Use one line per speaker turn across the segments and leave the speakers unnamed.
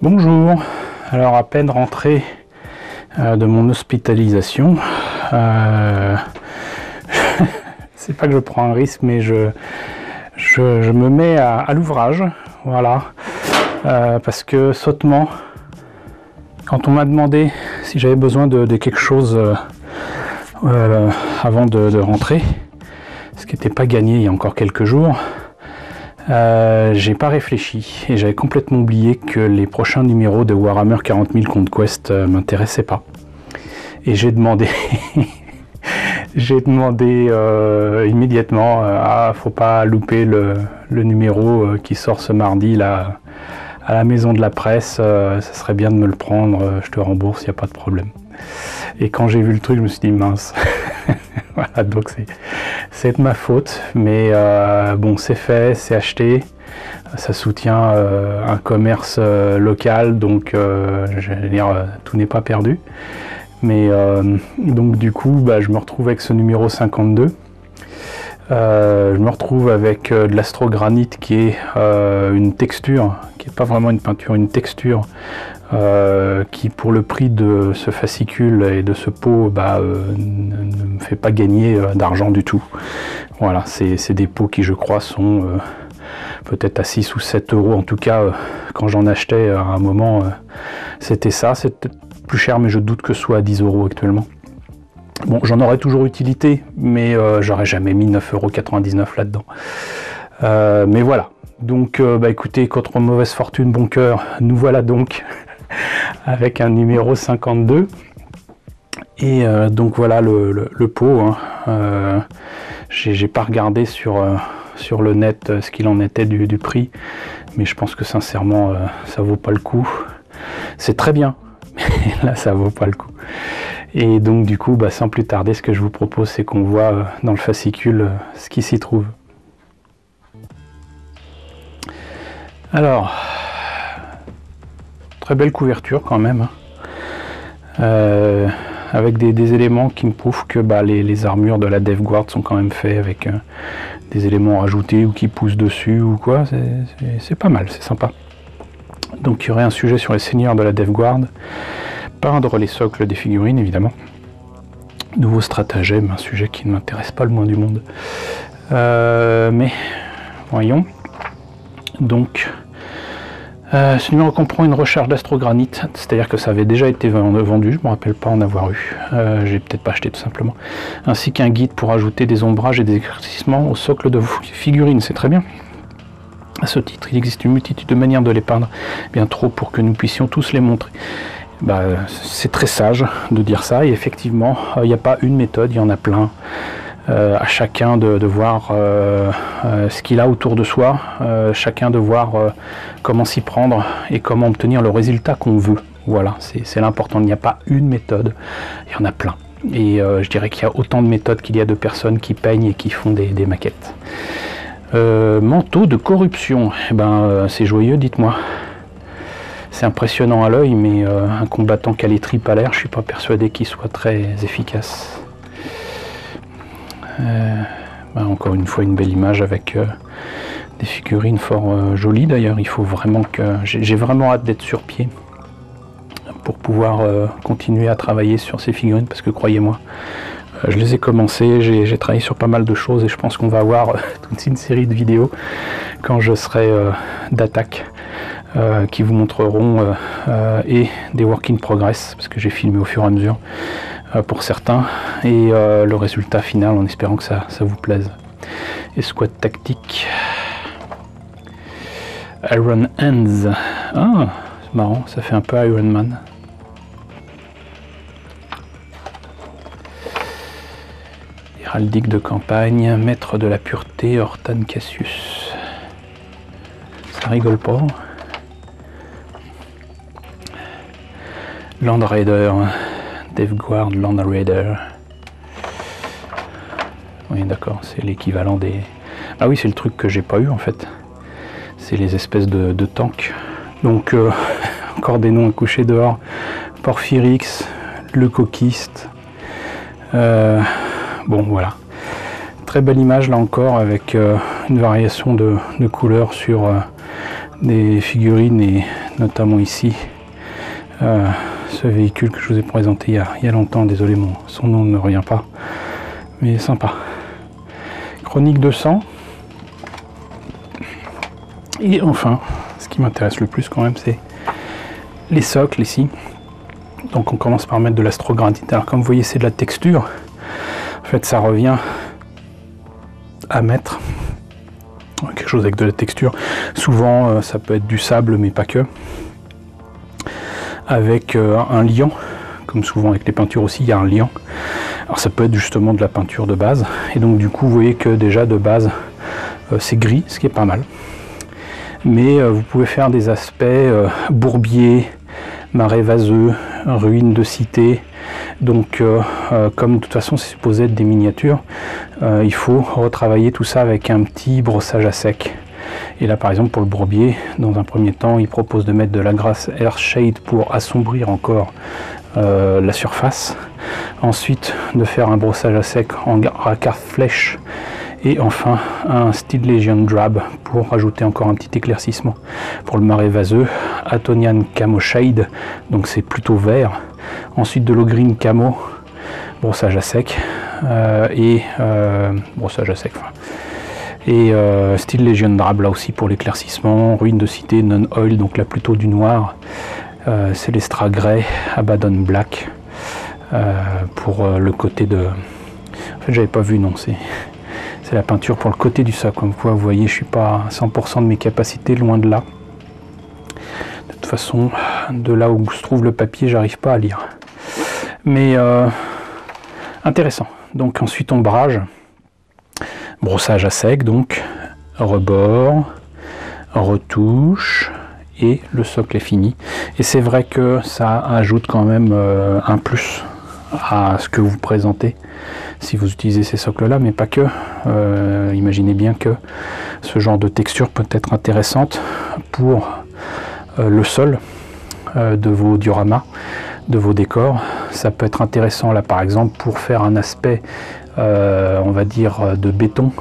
Bonjour, alors à peine rentré de mon hospitalisation, c'est pas que je prends un risque, mais je me mets à l'ouvrage, voilà, parce que sottement, quand on m'a demandé si j'avais besoin de quelque chose avant de rentrer, ce qui n'était pas gagné il y a encore quelques jours, j'ai pas réfléchi et j'avais complètement oublié que les prochains numéros de Warhammer 40 000 Conquest m'intéressaient pas. Et j'ai demandé, immédiatement, faut pas louper le numéro qui sort ce mardi là à la maison de la presse, ça serait bien de me le prendre, je te rembourse, il n'y a pas de problème. Et quand j'ai vu le truc, je me suis dit mince. Voilà, donc c'est de ma faute, mais bon, c'est fait, c'est acheté, ça soutient un commerce local, donc j'allais dire tout n'est pas perdu. Mais donc du coup, je me retrouve avec ce numéro 52. Je me retrouve avec de l'astrogranite qui est une texture, qui n'est pas vraiment une peinture, une texture qui pour le prix de ce fascicule et de ce pot ne me fait pas gagner d'argent du tout. Voilà, c'est des pots qui je crois sont peut-être à 6 ou 7 euros, en tout cas quand j'en achetais à un moment c'était ça, c'est peut-être plus cher mais je doute que ce soit à 10 euros actuellement. Bon, j'en aurais toujours utilité, mais j'aurais jamais mis 9,99 € là-dedans. Mais voilà. Donc, écoutez, contre mauvaise fortune, bon cœur, nous voilà donc avec un numéro 52. Et donc voilà le pot. Hein. J'ai pas regardé sur le net ce qu'il en était du prix, mais je pense que sincèrement, ça vaut pas le coup. C'est très bien, mais là, ça vaut pas le coup. Et donc du coup, sans plus tarder, ce que je vous propose, c'est qu'on voit dans le fascicule ce qui s'y trouve. Alors, très belle couverture quand même, hein. Avec des éléments qui me prouvent que les armures de la Death Guard sont quand même faits avec des éléments rajoutés ou qui poussent dessus ou quoi. C'est pas mal, c'est sympa. Donc il y aurait un sujet sur les seigneurs de la Death Guard. Peindre les socles des figurines, évidemment. Nouveau stratagème, un sujet qui ne m'intéresse pas le moins du monde. Mais, voyons. Donc, ce numéro comprend une recharge d'astrogranite, c'est-à-dire que ça avait déjà été vendu, je ne me rappelle pas en avoir eu. J'ai peut-être pas acheté tout simplement. Ainsi qu'un guide pour ajouter des ombrages et des éclaircissements au socle de vos figurines, c'est très bien. À ce titre, il existe une multitude de manières de les peindre, bien trop pour que nous puissions tous les montrer. C'est très sage de dire ça, et effectivement il n'y a pas une méthode, il y en a plein, à chacun de voir ce qu'il a autour de soi, chacun de voir comment s'y prendre et comment obtenir le résultat qu'on veut. Voilà, c'est l'important, il n'y a pas une méthode, il y en a plein, et je dirais qu'il y a autant de méthodes qu'il y a de personnes qui peignent et qui font des maquettes. Manteau de corruption, c'est joyeux, dites-moi. C'est impressionnant à l'œil, mais un combattant qui a les tripes à l'air, je suis pas persuadé qu'il soit très efficace. Encore une fois, une belle image avec des figurines fort jolies. D'ailleurs, il faut vraiment que... J'ai vraiment hâte d'être sur pied pour pouvoir continuer à travailler sur ces figurines, parce que croyez-moi, je les ai commencées, j'ai travaillé sur pas mal de choses, et je pense qu'on va avoir toute une série de vidéos quand je serai d'attaque. Qui vous montreront et des work in progress, parce que j'ai filmé au fur et à mesure pour certains, et le résultat final en espérant que ça vous plaise. Escouade tactique, Iron Hands, c'est marrant, ça fait un peu Iron Man. Héraldique de campagne, maître de la pureté, Hortan Cassius, ça rigole pas. Land Raider, Death Guard, Land Raider. Oui, d'accord, c'est l'équivalent des... Ah oui, c'est le truc que j'ai pas eu en fait. C'est les espèces de tanks. Donc, encore des noms à coucher dehors. Porphyrix, le coquiste. Bon, voilà. Très belle image là encore, avec une variation de couleurs sur des figurines et notamment ici ce véhicule que je vous ai présenté il y a longtemps, désolé son nom ne me revient pas, mais sympa. Chronique 200. Et enfin, ce qui m'intéresse le plus quand même, c'est les socles ici. Donc on commence par mettre de l'astrogranite. Alors comme vous voyez, c'est de la texture. En fait, ça revient à mettre quelque chose avec de la texture. Souvent, ça peut être du sable, mais pas que. Avec un liant, comme souvent avec les peintures aussi, il y a un liant. Alors ça peut être justement de la peinture de base. Et donc du coup, vous voyez que déjà de base, c'est gris, ce qui est pas mal. Mais vous pouvez faire des aspects bourbiers, marais vaseux, ruines de cité. Donc comme de toute façon c'est supposé être des miniatures, il faut retravailler tout ça avec un petit brossage à sec. Et là par exemple pour le bourbier, dans un premier temps il propose de mettre de la grasse air shade pour assombrir encore la surface. Ensuite de faire un brossage à sec en racard flèche. Et enfin un Steel Legion Drab pour rajouter encore un petit éclaircissement. Pour le marais vaseux, Atonian Camo Shade, donc c'est plutôt vert. Ensuite de l'eau green Camo, brossage à sec. Brossage à sec. Et Steel Legion Drab là aussi pour l'éclaircissement. Ruine de cité non oil, donc là plutôt du noir. Célestra Grey, Abaddon Black. Pour le côté de... En fait j'avais pas vu, non, c'est la peinture pour le côté du socle. Comme vous voyez, je suis pas à 100% de mes capacités, loin de là. De toute façon, de là où se trouve le papier, j'arrive pas à lire. Mais intéressant. Donc ensuite ombrage, brossage à sec, donc rebord, retouche, et le socle est fini. Et c'est vrai que ça ajoute quand même un plus à ce que vous présentez si vous utilisez ces socles là, mais pas que. Imaginez bien que ce genre de texture peut être intéressante pour le sol de vos dioramas, de vos décors. Ça peut être intéressant là par exemple pour faire un aspect on va dire de béton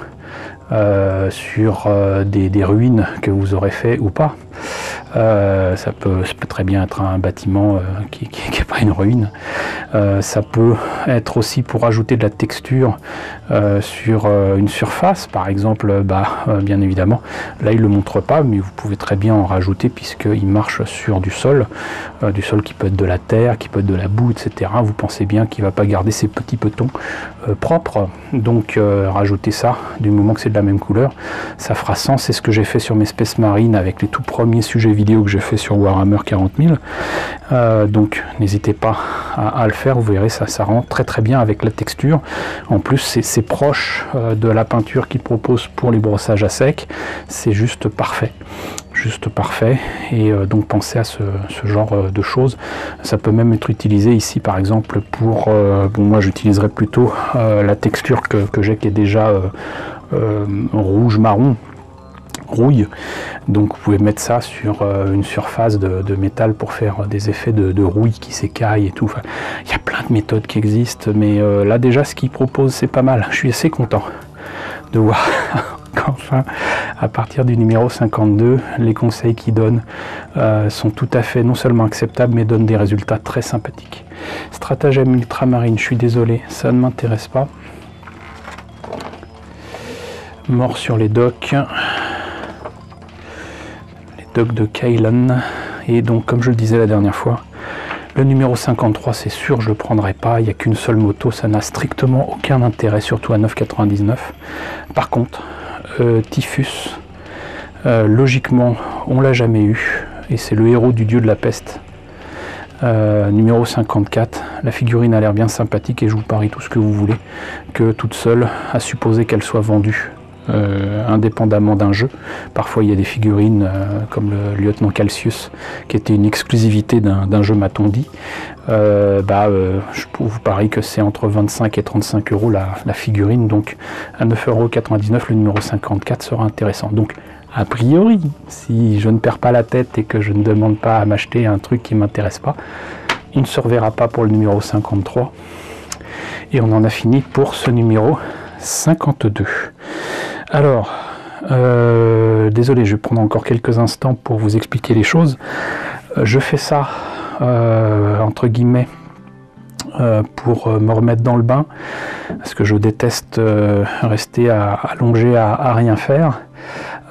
sur des ruines que vous aurez fait ou pas. Ça peut très bien être un bâtiment qui n'est pas une ruine. Ça peut être aussi pour ajouter de la texture sur une surface, par exemple, bien évidemment, là il ne le montre pas, mais vous pouvez très bien en rajouter puisqu'il marche sur du sol qui peut être de la terre, qui peut être de la boue, etc. Vous pensez bien qu'il ne va pas garder ces petits petons propres, donc rajouter ça du moment que c'est de la même couleur, ça fera sens. C'est ce que j'ai fait sur mes Space Marine avec les tout premiers sujets vidéo que j'ai fait sur Warhammer 40 000. Donc n'hésitez pas à le faire, vous verrez, ça rend très très bien avec la texture. En plus c'est proche de la peinture qu'il propose pour les brossages à sec, c'est juste parfait. Et donc pensez à ce genre de choses. Ça peut même être utilisé ici par exemple pour moi j'utiliserai plutôt la texture que j'ai qui est déjà rouge marron, rouille, donc vous pouvez mettre ça sur une surface de métal pour faire des effets de rouille qui s'écaille et tout. Enfin, il y a plein de méthodes qui existent, mais là déjà ce qu'ils proposent c'est pas mal. Je suis assez content de voir qu'enfin à partir du numéro 52 les conseils qu'ils donnent sont tout à fait non seulement acceptables mais donnent des résultats très sympathiques. Stratagème ultramarine, je suis désolé, ça ne m'intéresse pas. Mort sur les docks de Kailan. Et donc comme je le disais la dernière fois, le numéro 53 c'est sûr je le prendrai pas, il n'y a qu'une seule moto, ça n'a strictement aucun intérêt, surtout à 9,99. Par contre Typhus, logiquement on l'a jamais eu et c'est le héros du dieu de la peste. Numéro 54, la figurine a l'air bien sympathique et je vous parie tout ce que vous voulez que toute seule, à supposer qu'elle soit vendue indépendamment d'un jeu. Parfois il y a des figurines comme le lieutenant Calcius qui était une exclusivité d'un jeu, m'a-t-on dit. Je vous parie que c'est entre 25 et 35 euros la figurine, donc à 9,99 € le numéro 54 sera intéressant. Donc a priori, si je ne perds pas la tête et que je ne demande pas à m'acheter un truc qui ne m'intéresse pas, on ne se reverra pas pour le numéro 53. Et on en a fini pour ce numéro 52. Alors, désolé, je vais prendre encore quelques instants pour vous expliquer les choses. Je fais ça, entre guillemets, pour me remettre dans le bain, parce que je déteste rester allongé à rien faire.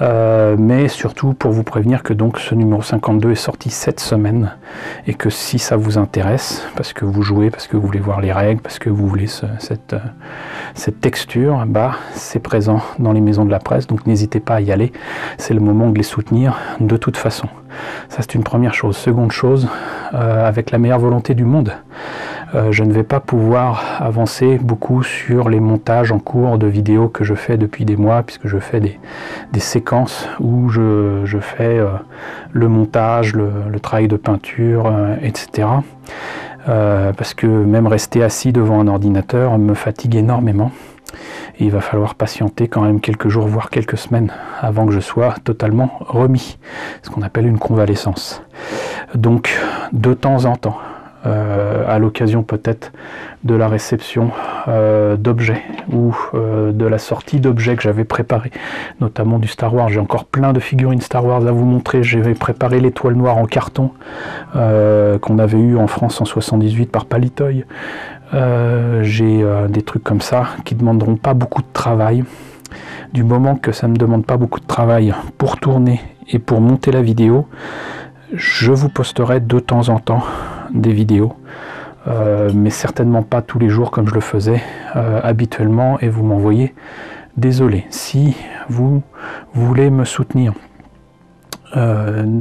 Mais surtout pour vous prévenir que donc ce numéro 52 est sorti cette semaine et que si ça vous intéresse, parce que vous jouez, parce que vous voulez voir les règles, parce que vous voulez cette texture, bah c'est présent dans les maisons de la presse, donc n'hésitez pas à y aller, c'est le moment de les soutenir de toute façon. Ça c'est une première chose. Seconde chose, avec la meilleure volonté du monde, je ne vais pas pouvoir avancer beaucoup sur les montages en cours de vidéos que je fais depuis des mois, puisque je fais des séquences où je fais le montage, le travail de peinture, etc. Parce que même rester assis devant un ordinateur me fatigue énormément. Et il va falloir patienter quand même quelques jours, voire quelques semaines, avant que je sois totalement remis. Ce qu'on appelle une convalescence. Donc, de temps en temps, à l'occasion peut-être de la réception d'objets ou de la sortie d'objets que j'avais préparé, notamment du Star Wars. J'ai encore plein de figurines Star Wars à vous montrer. J'avais préparé l'étoile noire en carton qu'on avait eu en France en 78 par Palitoy. J'ai des trucs comme ça qui ne demanderont pas beaucoup de travail. Du moment que ça ne me demande pas beaucoup de travail pour tourner et pour monter la vidéo, je vous posterai de temps en temps des vidéos, mais certainement pas tous les jours comme je le faisais habituellement, et vous m'envoyez. Désolé, si vous voulez me soutenir,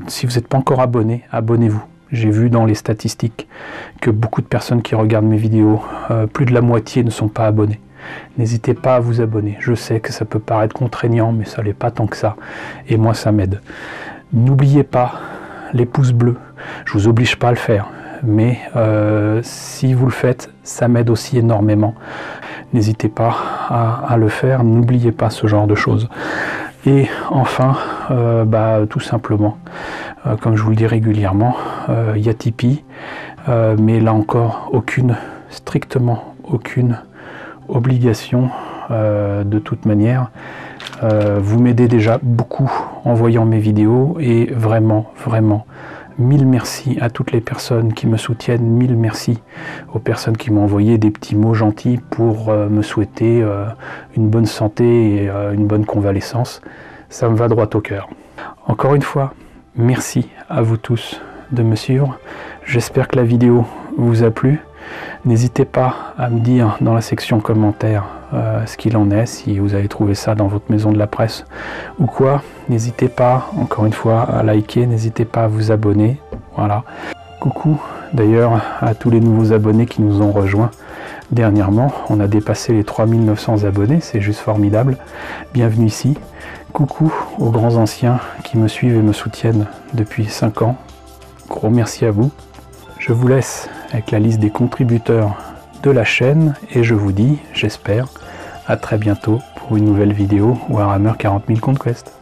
si vous n'êtes pas encore abonné, abonnez-vous. J'ai vu dans les statistiques que beaucoup de personnes qui regardent mes vidéos, plus de la moitié ne sont pas abonnés. N'hésitez pas à vous abonner. Je sais que ça peut paraître contraignant, mais ça l'est pas tant que ça, et moi ça m'aide. N'oubliez pas les pouces bleus, je vous oblige pas à le faire, mais si vous le faites, ça m'aide aussi énormément. N'hésitez pas à le faire, n'oubliez pas ce genre de choses. Et enfin, tout simplement, comme je vous le dis régulièrement, il y a Tipeee, mais là encore, strictement aucune obligation de toute manière. Vous m'aidez déjà beaucoup en voyant mes vidéos, et vraiment, vraiment, mille merci à toutes les personnes qui me soutiennent, mille merci aux personnes qui m'ont envoyé des petits mots gentils pour me souhaiter une bonne santé et une bonne convalescence. Ça me va droit au cœur. Encore une fois, merci à vous tous de me suivre. J'espère que la vidéo vous a plu. N'hésitez pas à me dire dans la section commentaires ce qu'il en est, si vous avez trouvé ça dans votre maison de la presse ou quoi. N'hésitez pas, encore une fois, à liker, n'hésitez pas à vous abonner. Voilà. Coucou d'ailleurs à tous les nouveaux abonnés qui nous ont rejoints dernièrement. On a dépassé les 3900 abonnés, c'est juste formidable. Bienvenue ici. Coucou aux grands anciens qui me suivent et me soutiennent depuis 5 ans. Gros merci à vous. Je vous laisse avec la liste des contributeurs de la chaîne et je vous dis, j'espère, à très bientôt pour une nouvelle vidéo Warhammer 40 000 Conquest.